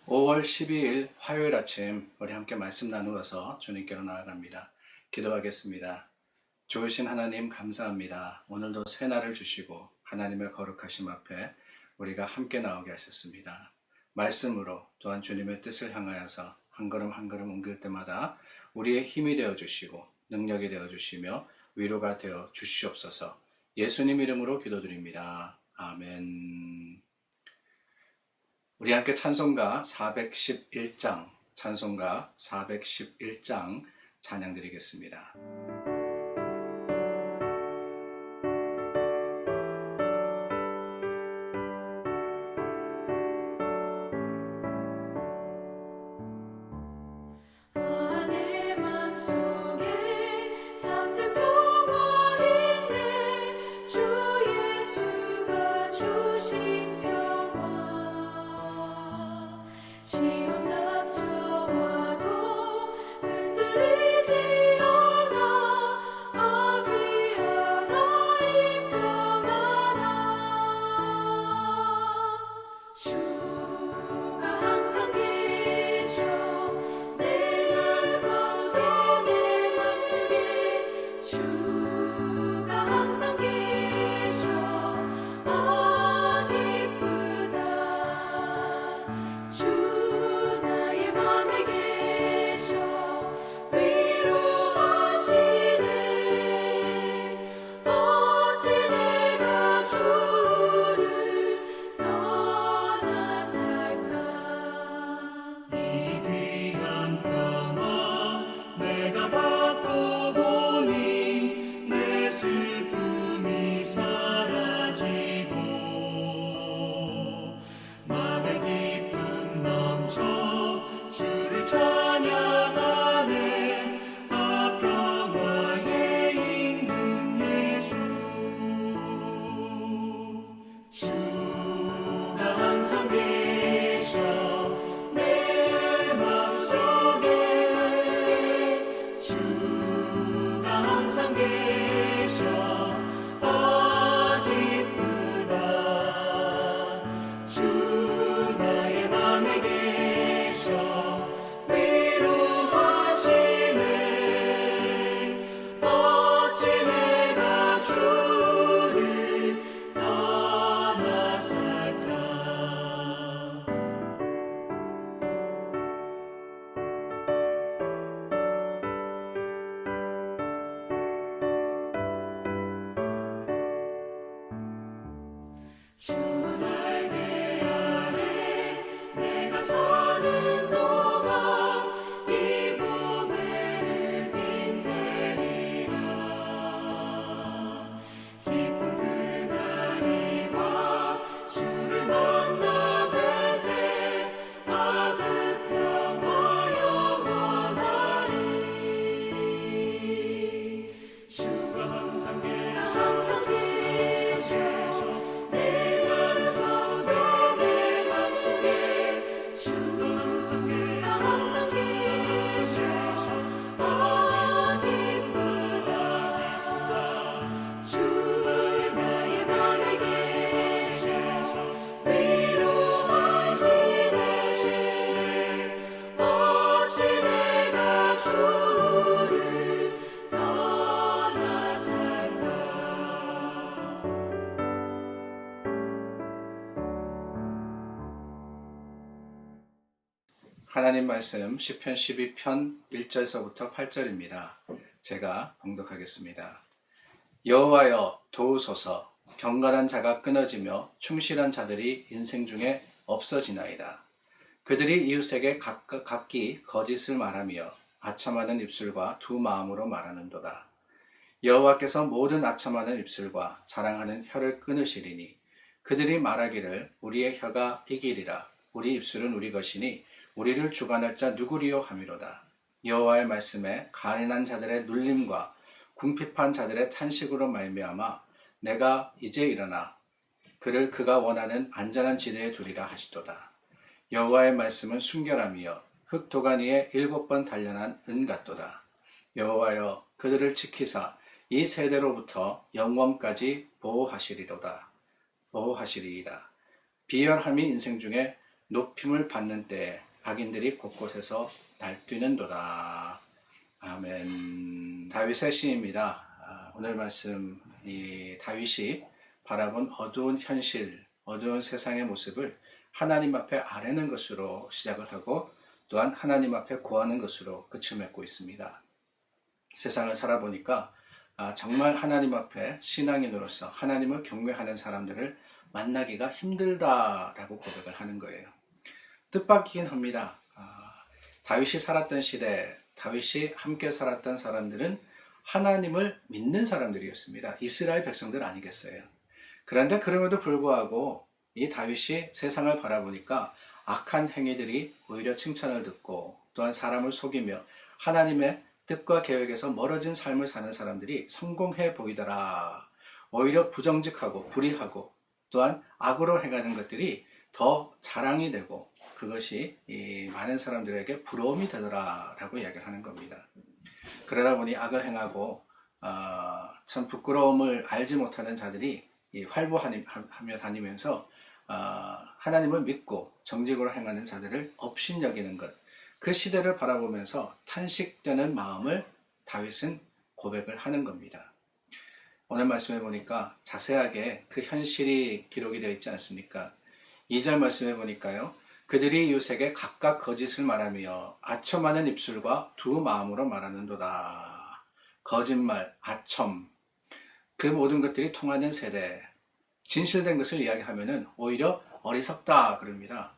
5월 12일 화요일 아침 우리 함께 말씀 나누어서 주님께로 나아갑니다. 기도하겠습니다. 좋으신 하나님 감사합니다. 오늘도 새 날을 주시고 하나님의 거룩하심 앞에 우리가 함께 나오게 하셨습니다. 말씀으로 또한 주님의 뜻을 향하여서 한 걸음 한 걸음 옮길 때마다 우리의 힘이 되어 주시고 능력이 되어 주시며 위로가 되어 주시옵소서. 예수님 이름으로 기도드립니다. 아멘. 우리 함께 찬송가 411장 찬양 드리겠습니다. 내 맘속에 잠든 평화 있네 주 예수가 주신 평화 시험 닥쳐와도 흔들리지 않아 아귀하다 이 평안아 주가 항상 계셔 내 맘속에 주가 항상 계셔 아 기쁘다 주 나의 맘에 계셔 위로하시네 어찌 내가 주를 떠나 살까 이 귀한 평화 내가 받고 보니 내 슬픔이 사라지고 맘에 기쁨 넘쳐 주를 찬양하네 아 평화의 임금 예수 주가 항상 계셔 내 맘속에 주가 항상 계셔 아 기쁘다 주 나의 맘에 계셔 위로하시네 어찌 내가 주를 떠나 살까 주 날개 아래 내가 사는 동안 이 보배를 빛내리라 기쁜 그날이 와 주를 만나 뵐 때 아 그 평화 영원하리 주가 항상 계셔 내 맘속에 주가 항상 계셔 아 기쁘다 주 나의 맘에 계셔 위로하시네 어찌 내가 주를 떠나 살까 하나님 말씀 시편 12편 1절서부터 8절입니다. 제가 봉독하겠습니다. 여호와여 도우소서. 경건한 자가 끊어지며 충실한 자들이 인생 중에 없어지나이다. 그들이 이웃에게 각기 거짓을 말하며 아첨하는 입술과 두 마음으로 말하는도다. 여호와께서 모든 아첨하는 입술과 자랑하는 혀를 끊으시리니 그들이 말하기를 우리의 혀가 이기리라. 우리 입술은 우리 것이니 우리를 주관할 자 누구리요 하미로다. 여호와의 말씀에 간인한 자들의 눌림과 궁핍한 자들의 탄식으로 말미암아 내가 이제 일어나 그를 그가 원하는 안전한 지대에 두리라 하시도다. 여호와의 말씀은 순결함이여 흙도가니에 7번 단련한 은 같도다. 여호와여 그들을 지키사 이 세대로부터 영원까지 보호하시리이다. 비열함이 인생 중에 높임을 받는 때에 악인들이 곳곳에서 날뛰는도다. 아멘. 다윗의 시입니다. 오늘 말씀 이 다윗이 바라본 어두운 현실, 어두운 세상의 모습을 하나님 앞에 아뢰는 것으로 시작을 하고 또한 하나님 앞에 고하는 것으로 끝을 맺고 있습니다. 세상을 살아보니까 정말 하나님 앞에 신앙인으로서 하나님을 경외하는 사람들을 만나기가 힘들다라고 고백을 하는 거예요. 뜻밖이긴 합니다. 다윗이 살았던 시대, 다윗이 함께 살았던 사람들은 하나님을 믿는 사람들이었습니다. 이스라엘 백성들 아니겠어요. 그런데 그럼에도 불구하고 이 다윗이 세상을 바라보니까 악한 행위들이 오히려 칭찬을 듣고 또한 사람을 속이며 하나님의 뜻과 계획에서 멀어진 삶을 사는 사람들이 성공해 보이더라. 오히려 부정직하고 불의하고 또한 악으로 행하는 것들이 더 자랑이 되고 그것이 이 많은 사람들에게 부러움이 되더라라고 이야기를 하는 겁니다. 그러다 보니 악을 행하고 참 부끄러움을 알지 못하는 자들이 활보하며 다니면서 하나님을 믿고 정직으로 행하는 자들을 업신여기는 것, 그 시대를 바라보면서 탄식되는 마음을 다윗은 고백을 하는 겁니다. 오늘 말씀해 보니까 자세하게 그 현실이 기록이 되어 있지 않습니까? 2절 말씀해 보니까요. 그들이 이웃에게 각각 거짓을 말하며 아첨하는 입술과 두 마음으로 말하는도다. 거짓말, 아첨, 그 모든 것들이 통하는 세대, 진실된 것을 이야기하면은 오히려 어리석다 그럽니다.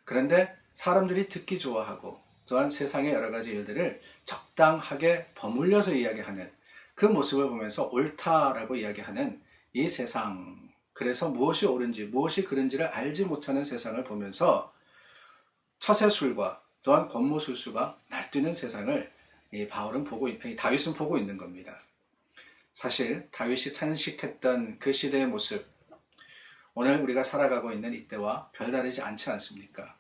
그런데 사람들이 듣기 좋아하고 또한 세상의 여러 가지 일들을 적당하게 버물려서 이야기하는 그 모습을 보면서 옳다라고 이야기하는 이 세상, 그래서 무엇이 옳은지 무엇이 그른지를 알지 못하는 세상을 보면서 처세술과 또한 권모술수가 날뛰는 세상을 다윗은 보고 있는 겁니다. 사실 다윗이 탄식했던 그 시대의 모습, 오늘 우리가 살아가고 있는 이때와 별다르지 않지 않습니까?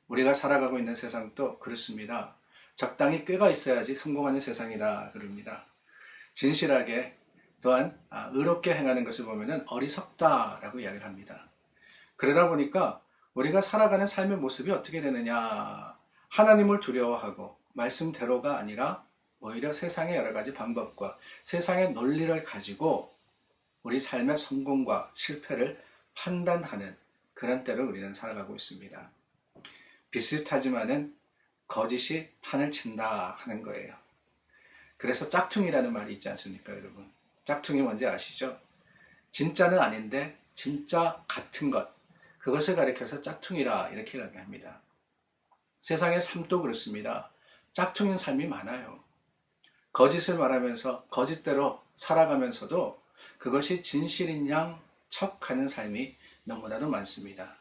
우리가 살아가고 있는 세상도 그렇습니다. 적당히 꾀가 있어야지 성공하는 세상이다 그럽니다. 진실하게 또한 의롭게 행하는 것을 보면 어리석다라고 이야기를 합니다. 그러다 보니까 우리가 살아가는 삶의 모습이 어떻게 되느냐, 하나님을 두려워하고 말씀대로가 아니라 오히려 세상의 여러 가지 방법과 세상의 논리를 가지고 우리 삶의 성공과 실패를 판단하는 그런 때를 우리는 살아가고 있습니다. 비슷하지만은 거짓이 판을 친다 하는 거예요. 그래서 짝퉁이라는 말이 있지 않습니까, 여러분? 짝퉁이 뭔지 아시죠? 진짜는 아닌데 진짜 같은 것, 그것을 가리켜서 짝퉁이라 이렇게 이야기합니다. 세상의 삶도 그렇습니다. 짝퉁인 삶이 많아요. 거짓을 말하면서 거짓대로 살아가면서도 그것이 진실인 양 척하는 삶이 너무나도 많습니다.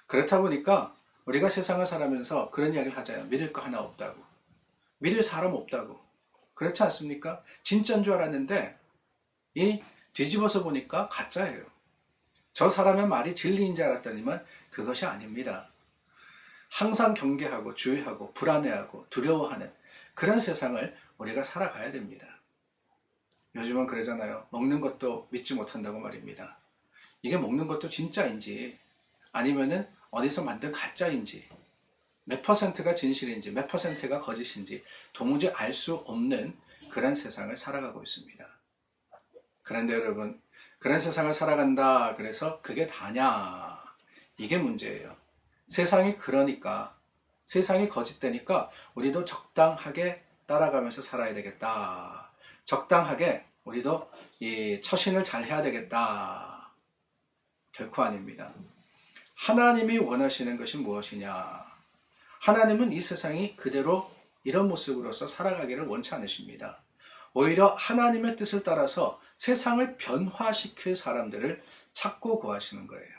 그렇다 보니까 우리가 세상을 살아가면서 그런 이야기를 하잖아요. 믿을 거 하나 없다고. 믿을 사람 없다고. 그렇지 않습니까? 진짜인 줄 알았는데 이 뒤집어서 보니까 가짜예요. 저 사람의 말이 진리인 줄 알았더니만 그것이 아닙니다. 항상 경계하고 주의하고 불안해하고 두려워하는 그런 세상을 우리가 살아가야 됩니다. 요즘은 그러잖아요. 먹는 것도 믿지 못한다고 말입니다. 이게 먹는 것도 진짜인지 아니면은 어디서 만든 가짜인지 몇 퍼센트가 진실인지 몇 퍼센트가 거짓인지 도무지 알 수 없는 그런 세상을 살아가고 있습니다. 그런데 여러분, 그런 세상을 살아간다 그래서 그게 다냐, 이게 문제예요. 세상이 그러니까, 세상이 거짓되니까 우리도 적당하게 따라가면서 살아야 되겠다. 적당하게 우리도 이 처신을 잘 해야 되겠다. 결코 아닙니다. 하나님이 원하시는 것이 무엇이냐? 하나님은 이 세상이 그대로 이런 모습으로서 살아가기를 원치 않으십니다. 오히려 하나님의 뜻을 따라서 세상을 변화시킬 사람들을 찾고 구하시는 거예요.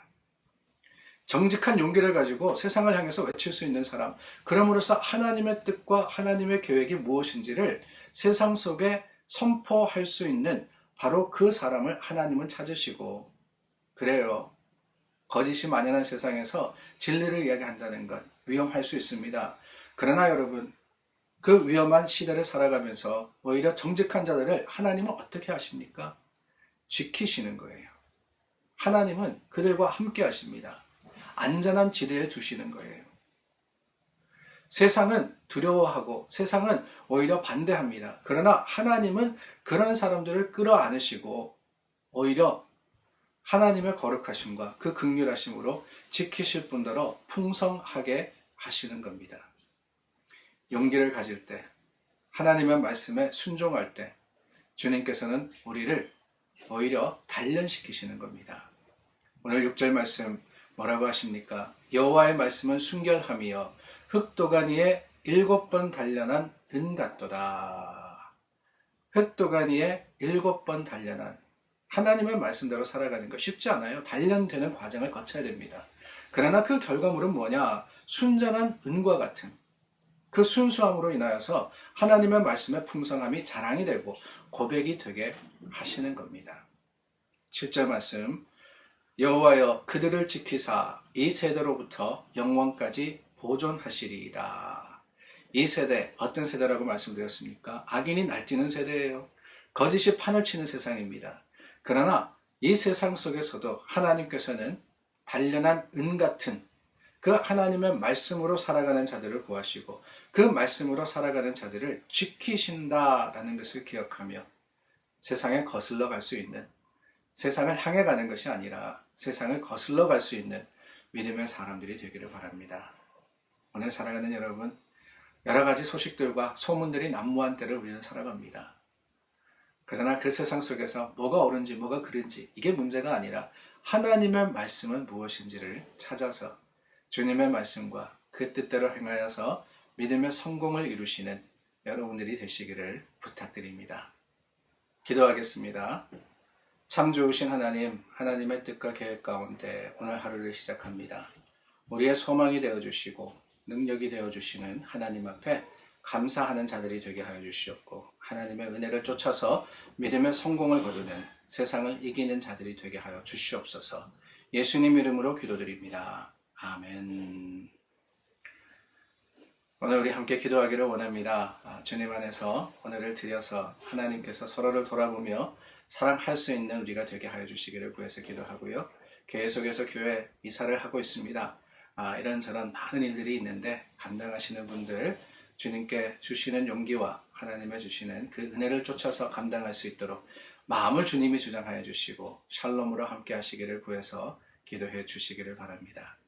정직한 용기를 가지고 세상을 향해서 외칠 수 있는 사람, 그럼으로써 하나님의 뜻과 하나님의 계획이 무엇인지를 세상 속에 선포할 수 있는 바로 그 사람을 하나님은 찾으시고, 그래요. 거짓이 만연한 세상에서 진리를 이야기한다는 것 위험할 수 있습니다. 그러나 여러분, 그 위험한 시대를 살아가면서 오히려 정직한 자들을 하나님은 어떻게 하십니까? 지키시는 거예요. 하나님은 그들과 함께 하십니다. 안전한 지대에 두시는 거예요. 세상은 두려워하고 세상은 오히려 반대합니다. 그러나 하나님은 그런 사람들을 끌어안으시고 오히려 하나님의 거룩하심과 그 긍휼하심으로 지키실 분더러 풍성하게 하시는 겁니다. 용기를 가질 때, 하나님의 말씀에 순종할 때 주님께서는 우리를 오히려 단련시키시는 겁니다. 오늘 6절 말씀 뭐라고 하십니까? 여호와의 말씀은 순결함이여 흙도가니에 7번 단련한 은 같도다. 흙도가니에 7번 단련한, 하나님의 말씀대로 살아가는 거 쉽지 않아요. 단련되는 과정을 거쳐야 됩니다. 그러나 그 결과물은 뭐냐? 순전한 은과 같은 그 순수함으로 인하여서 하나님의 말씀의 풍성함이 자랑이 되고 고백이 되게 하시는 겁니다. 7절 말씀, 여호와여 그들을 지키사 이 세대로부터 영원까지 보존하시리이다. 이 세대, 어떤 세대라고 말씀드렸습니까? 악인이 날뛰는 세대예요. 거짓이 판을 치는 세상입니다. 그러나 이 세상 속에서도 하나님께서는 단련한 은 같은 그 하나님의 말씀으로 살아가는 자들을 구하시고 그 말씀으로 살아가는 자들을 지키신다라는 것을 기억하며 세상에 거슬러 갈 수 있는, 세상을 향해 가는 것이 아니라 세상을 거슬러 갈 수 있는 믿음의 사람들이 되기를 바랍니다. 오늘 살아가는 여러분, 여러 가지 소식들과 소문들이 난무한 때를 우리는 살아갑니다. 그러나 그 세상 속에서 뭐가 옳은지 뭐가 그른지 이게 문제가 아니라 하나님의 말씀은 무엇인지를 찾아서 주님의 말씀과 그 뜻대로 행하여서 믿음의 성공을 이루시는 여러분들이 되시기를 부탁드립니다. 기도하겠습니다. 참 좋으신 하나님, 하나님의 뜻과 계획 가운데 오늘 하루를 시작합니다. 우리의 소망이 되어주시고 능력이 되어주시는 하나님 앞에 감사하는 자들이 되게 하여 주시옵고 하나님의 은혜를 쫓아서 믿음의 성공을 거두는 세상을 이기는 자들이 되게 하여 주시옵소서. 예수님 이름으로 기도드립니다. 아멘. 오늘 우리 함께 기도하기를 원합니다. 주님 안에서 오늘을 드려서 하나님께서 서로를 돌아보며 사랑할 수 있는 우리가 되게 하여 주시기를 구해서 기도하고요. 계속해서 교회 이사를 하고 있습니다. 이런저런 많은 일들이 있는데 감당하시는 분들 주님께 주시는 용기와 하나님의 주시는 그 은혜를 쫓아서 감당할 수 있도록 마음을 주님이 주장하여 주시고 샬롬으로 함께 하시기를 구해서 기도해 주시기를 바랍니다.